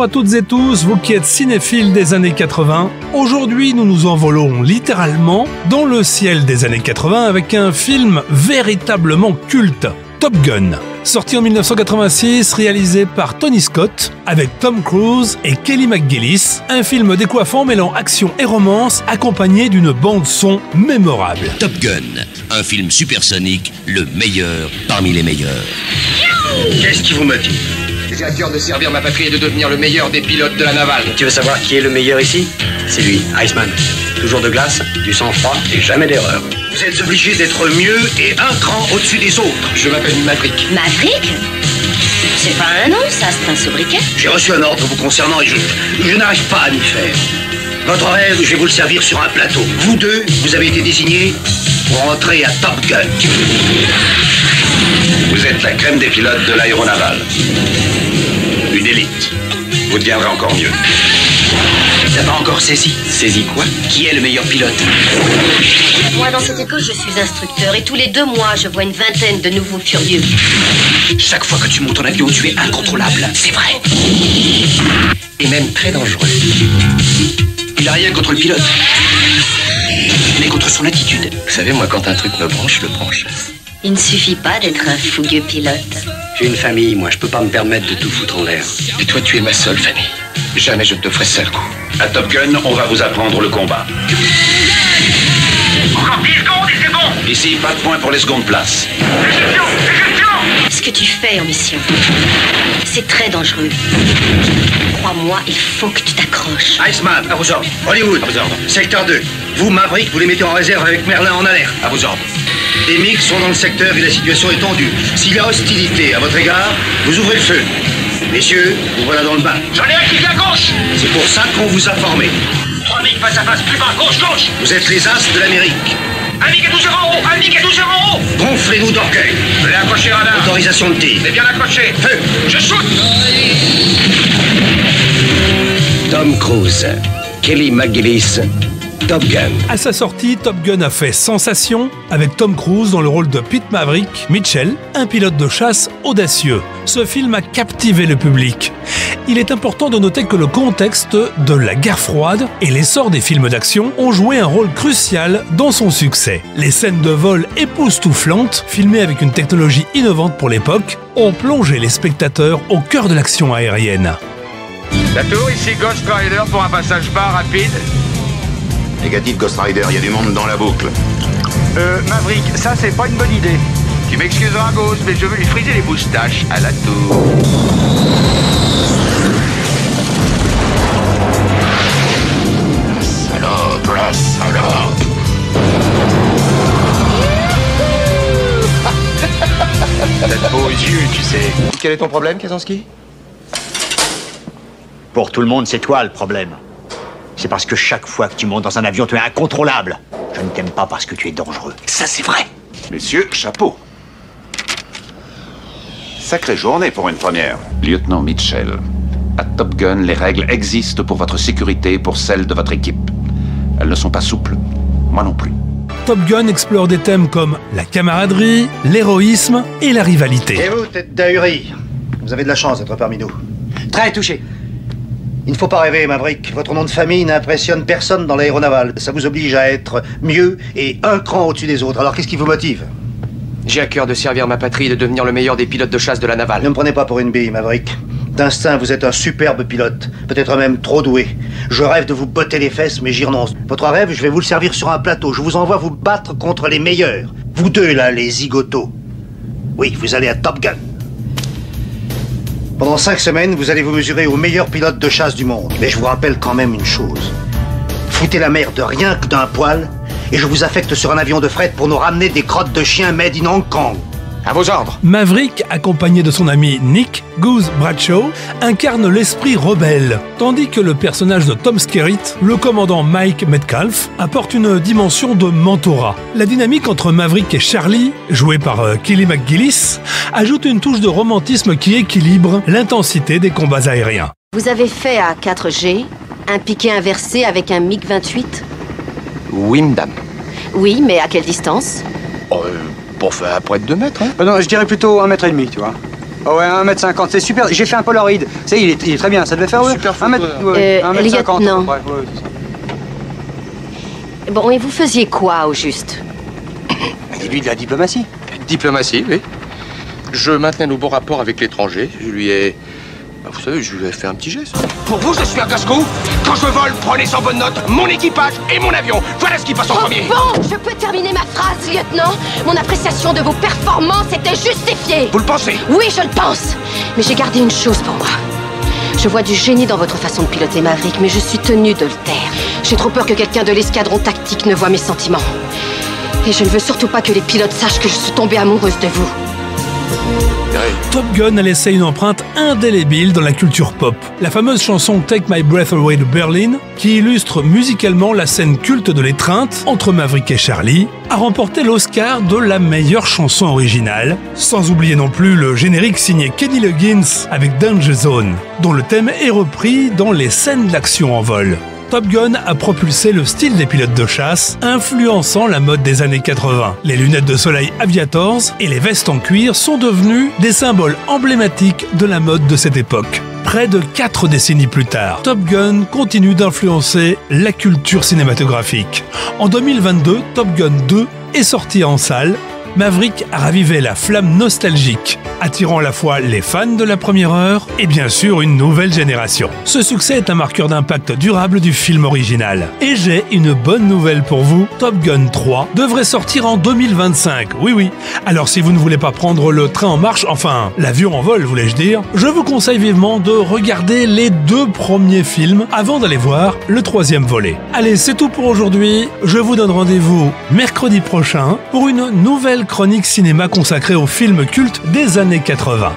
à toutes et tous, vous qui êtes cinéphiles des années 80. Aujourd'hui, nous nous envolons littéralement dans le ciel des années 80 avec un film véritablement culte, Top Gun. Sorti en 1986, réalisé par Tony Scott, avec Tom Cruise et Kelly McGillis, un film décoiffant mêlant action et romance, accompagné d'une bande-son mémorable. Top Gun, un film supersonique, le meilleur parmi les meilleurs. Qu'est-ce qui vous motive? J'ai à cœur de servir ma patrie et de devenir le meilleur des pilotes de la navale. Tu veux savoir qui est le meilleur ici? C'est lui, Iceman. Toujours de glace, du sang-froid et jamais d'erreur. Vous êtes obligé d'être mieux et un cran au-dessus des autres. Je m'appelle Maverick. Maverick? C'est pas un nom, ça, c'est un sobriquet. J'ai reçu un ordre vous concernant et je n'arrive pas à m'y faire. Votre rêve, je vais vous le servir sur un plateau. Vous deux, vous avez été désignés pour entrer à Top Gun. Vous êtes la crème des pilotes de l'aéronavale. Une élite. Vous deviendrez encore mieux. T'as pas encore saisi? Saisi quoi? Qui est le meilleur pilote? Moi, dans cette école, je suis instructeur et tous les 2 mois, je vois une vingtaine de nouveaux furieux. Chaque fois que tu montes en avion, tu es incontrôlable. C'est vrai. Et même très dangereux. Il a rien contre le pilote, mais contre son attitude. Vous savez, moi, quand un truc me branche, je le branche. Il ne suffit pas d'être un fougueux pilote. J'ai une famille, moi, je peux pas me permettre de tout foutre en l'air. Et toi, tu es ma seule famille. Jamais je ne te ferai seul coup. À Top Gun, on va vous apprendre le combat. Encore 10 secondes et c'est bon. Ici, pas de points pour les secondes places. Éjection. Ce que tu fais en mission, c'est très dangereux. Crois-moi, il faut que tu t'accroches. Iceman, à vos ordres. Hollywood, À vos ordres. Secteur 2. Vous, Maverick, vous les mettez en réserve avec Merlin en alerte. À vos ordres. Des MiG sont dans le secteur et la situation est tendue. S'il y a hostilité à votre égard, vous ouvrez le feu. Messieurs, vous voilà dans le bain. J'en ai un qui vient à gauche. C'est pour ça qu'on vous a formé. 3 MiG face à face, plus bas, gauche. Vous êtes les as de l'Amérique. Un MiG à 12 heures en haut, un MiG à 12 heures en haut. Gonflez-nous d'orgueil. Je l'ai accroché, radar. Autorisation de tir. C'est bien accroché. Feu. Je shoot. Tom Cruise, Kelly McGillis, Top Gun. À sa sortie, Top Gun a fait sensation avec Tom Cruise dans le rôle de Pete Maverick Mitchell, un pilote de chasse audacieux. Ce film a captivé le public. Il est important de noter que le contexte de la guerre froide et l'essor des films d'action ont joué un rôle crucial dans son succès. Les scènes de vol époustouflantes, filmées avec une technologie innovante pour l'époque, ont plongé les spectateurs au cœur de l'action aérienne. La tour, ici Ghost Rider pour un passage bas rapide. Négatif, Ghost Rider, il y a du monde dans la boucle. Maverick, ça c'est pas une bonne idée. Tu m'excuseras, Ghost, mais je veux lui friser les moustaches à la tour. Salope, la salope. T'as de beaux yeux, tu sais. Quel est ton problème, Kazansky? Pour tout le monde, c'est toi le problème. C'est parce que chaque fois que tu montes dans un avion, tu es incontrôlable. Je ne t'aime pas parce que tu es dangereux. Ça, c'est vrai. Messieurs, chapeau. Sacrée journée pour une première. Lieutenant Mitchell, à Top Gun, les règles existent pour votre sécurité et pour celle de votre équipe. Elles ne sont pas souples. Moi non plus. Top Gun explore des thèmes comme la camaraderie, l'héroïsme et la rivalité. Et vous, tête d'ahuri, vous avez de la chance d'être parmi nous. Très touché. Il ne faut pas rêver, Maverick. Votre nom de famille n'impressionne personne dans l'aéronavale. Ça vous oblige à être mieux et un cran au-dessus des autres. Alors qu'est-ce qui vous motive? J'ai à cœur de servir ma patrie et de devenir le meilleur des pilotes de chasse de la navale. Ne me prenez pas pour une bille, Maverick. D'instinct, vous êtes un superbe pilote. Peut-être même trop doué. Je rêve de vous botter les fesses, mais j'y renonce. Votre rêve, je vais vous le servir sur un plateau. Je vous envoie vous battre contre les meilleurs. Vous deux, là, les zigotos. Oui, vous allez à Top Gun. Pendant 5 semaines, vous allez vous mesurer aux meilleurs pilotes de chasse du monde. Mais je vous rappelle quand même une chose. Foutez la mer de rien que d'un poil, et je vous affecte sur un avion de fret pour nous ramener des crottes de chiens made in Hong Kong. À vos ordres. Maverick, accompagné de son ami Nick Goose Bradshaw, incarne l'esprit rebelle, tandis que le personnage de Tom Skerritt, le commandant Mike Metcalf, apporte une dimension de mentorat. La dynamique entre Maverick et Charlie, jouée par Kelly McGillis, ajoute une touche de romantisme qui équilibre l'intensité des combats aériens. Vous avez fait à 4G un piqué inversé avec un MiG-28? Oui, madame. Oui, mais à quelle distance? Pour faire à près de 2 mètres, hein. Non, je dirais plutôt 1,5 m, tu vois. Oh ouais, 1m50, c'est super. J'ai fait un Polaroid. C'est, il est très bien, ça devait faire super 1m50. lieutenant. Bon, et vous faisiez quoi, au juste? Dis-lui de la diplomatie. Diplomatie, oui. Je maintenais nos bons rapports avec l'étranger. Je lui ai... vous savez, je lui ai fait un petit geste. Pour vous, je suis un casse-cou. Quand je vole, prenez sans bonne note mon équipage et mon avion. Voilà ce qui passe en premier. Bon, je peux terminer ma phrase, lieutenant. Mon appréciation de vos performances était justifiée. Vous le pensez? Oui, je le pense. Mais j'ai gardé une chose pour moi. Je vois du génie dans votre façon de piloter Maverick, mais je suis tenue de le taire. J'ai trop peur que quelqu'un de l'escadron tactique ne voie mes sentiments. Et je ne veux surtout pas que les pilotes sachent que je suis tombée amoureuse de vous. Top Gun a laissé une empreinte indélébile dans la culture pop. La fameuse chanson Take My Breath Away de Berlin, qui illustre musicalement la scène culte de l'étreinte entre Maverick et Charlie, a remporté l'Oscar de la meilleure chanson originale, sans oublier non plus le générique signé Kenny Loggins avec Danger Zone, dont le thème est repris dans les scènes d'action en vol. Top Gun a propulsé le style des pilotes de chasse, influençant la mode des années 80. Les lunettes de soleil Aviators et les vestes en cuir sont devenus des symboles emblématiques de la mode de cette époque. Près de 4 décennies plus tard, Top Gun continue d'influencer la culture cinématographique. En 2022, Top Gun 2 est sorti en salle. Maverick a ravivé la flamme nostalgique, attirant à la fois les fans de la première heure et bien sûr une nouvelle génération. Ce succès est un marqueur d'impact durable du film original. Et j'ai une bonne nouvelle pour vous, Top Gun 3 devrait sortir en 2025, oui. Alors si vous ne voulez pas prendre le train en marche, enfin l'avion en vol voulais-je dire, je vous conseille vivement de regarder les 2 premiers films avant d'aller voir le 3e volet. Allez, c'est tout pour aujourd'hui, je vous donne rendez-vous mercredi prochain pour une nouvelle chronique cinéma consacrée aux films cultes des années 80.